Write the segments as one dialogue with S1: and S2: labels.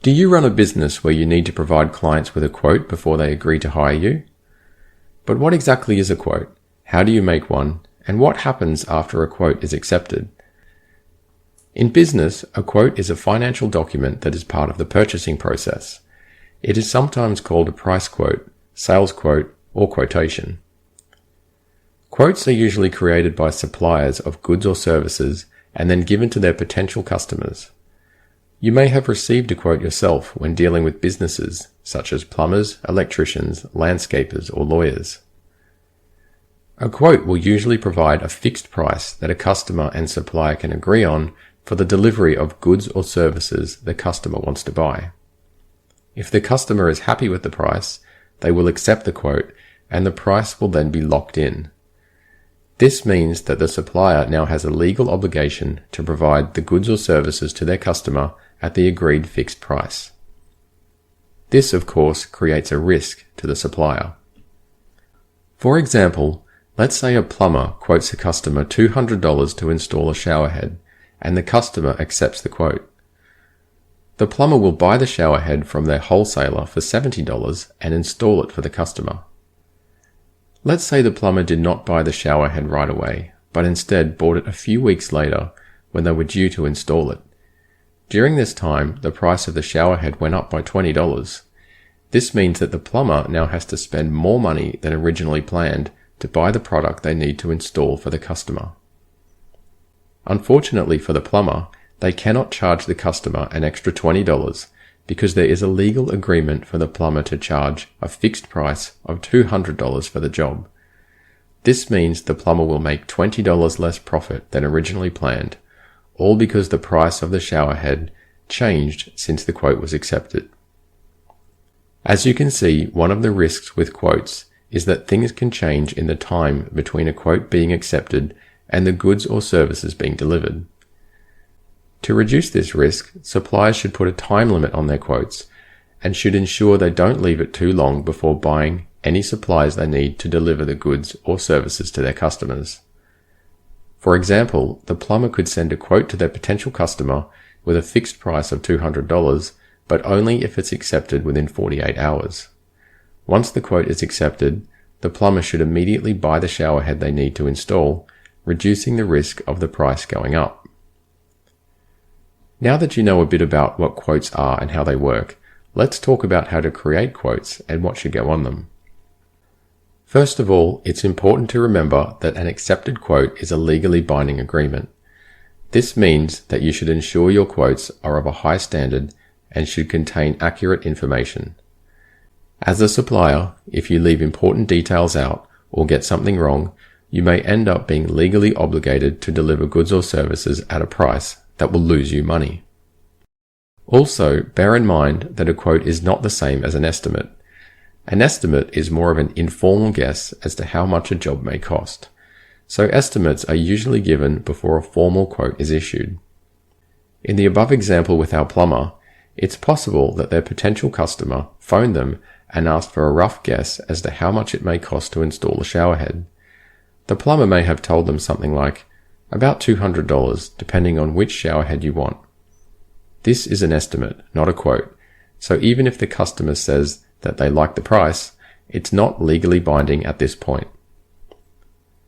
S1: Do you run a business where you need to provide clients with a quote before they agree to hire you? But what exactly is a quote? How do you make one? And what happens after a quote is accepted? In business, a quote is a financial document that is part of the purchasing process. It is sometimes called a price quote, sales quote, or quotation. Quotes are usually created by suppliers of goods or services and then given to their potential customers. You may have received a quote yourself when dealing with businesses such as plumbers, electricians, landscapers, or lawyers. A quote will usually provide a fixed price that a customer and supplier can agree on for the delivery of goods or services the customer wants to buy. If the customer is happy with the price, they will accept the quote and the price will then be locked in. This means that the supplier now has a legal obligation to provide the goods or services to their customer at the agreed fixed price. This, of course, creates a risk to the supplier. For example, let's say a plumber quotes a customer $200 to install a shower head, and the customer accepts the quote. The plumber will buy the shower head from their wholesaler for $70 and install it for the customer. Let's say the plumber did not buy the shower head right away, but instead bought it a few weeks later when they were due to install it. During this time, the price of the shower head went up by $20. This means that the plumber now has to spend more money than originally planned to buy the product they need to install for the customer. Unfortunately for the plumber, they cannot charge the customer an extra $20 because there is a legal agreement for the plumber to charge a fixed price of $200 for the job. This means the plumber will make $20 less profit than originally planned, all because the price of the shower head changed since the quote was accepted. As you can see, one of the risks with quotes is that things can change in the time between a quote being accepted and the goods or services being delivered. To reduce this risk, suppliers should put a time limit on their quotes and should ensure they don't leave it too long before buying any supplies they need to deliver the goods or services to their customers. For example, the plumber could send a quote to their potential customer with a fixed price of $200, but only if it's accepted within 48 hours. Once the quote is accepted, the plumber should immediately buy the shower head they need to install, reducing the risk of the price going up. Now that you know a bit about what quotes are and how they work, let's talk about how to create quotes and what should go on them. First of all, it's important to remember that an accepted quote is a legally binding agreement. This means that you should ensure your quotes are of a high standard and should contain accurate information. As a supplier, if you leave important details out or get something wrong, you may end up being legally obligated to deliver goods or services at a price that will lose you money. Also, bear in mind that a quote is not the same as an estimate. An estimate is more of an informal guess as to how much a job may cost, so estimates are usually given before a formal quote is issued. In the above example with our plumber, it's possible that their potential customer phoned them and asked for a rough guess as to how much it may cost to install a shower head. The plumber may have told them something like, about $200 depending on which shower head you want. This is an estimate, not a quote, so even if the customer says that they like the price, it's not legally binding at this point.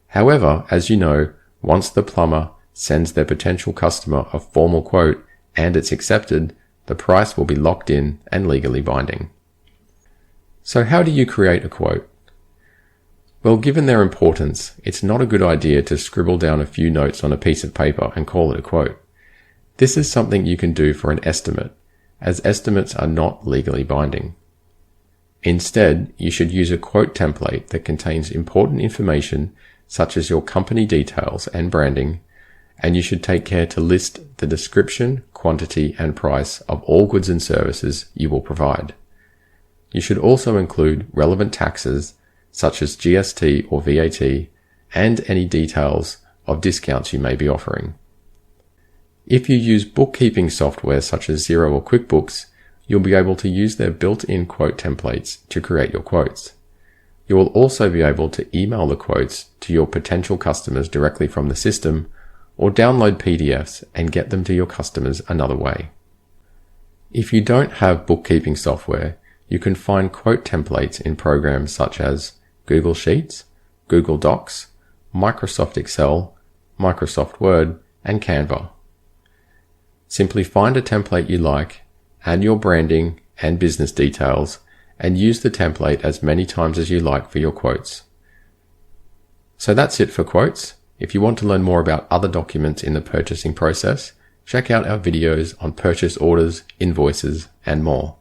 S1: However, as you know, once the plumber sends their potential customer a formal quote and it's accepted, the price will be locked in and legally binding. So how do you create a quote? Well, given their importance, it's not a good idea to scribble down a few notes on a piece of paper and call it a quote. This is something you can do for an estimate, as estimates are not legally binding. Instead, you should use a quote template that contains important information such as your company details and branding, and you should take care to list the description, quantity, and price of all goods and services you will provide. You should also include relevant taxes such as GST or VAT, and any details of discounts you may be offering. If you use bookkeeping software such as Xero or QuickBooks, you'll be able to use their built-in quote templates to create your quotes. You will also be able to email the quotes to your potential customers directly from the system, or download PDFs and get them to your customers another way. If you don't have bookkeeping software, you can find quote templates in programs such as Google Sheets, Google Docs, Microsoft Excel, Microsoft Word, and Canva. Simply find a template you like, add your branding and business details, and use the template as many times as you like for your quotes. So that's it for quotes. If you want to learn more about other documents in the purchasing process, check out our videos on purchase orders, invoices, and more.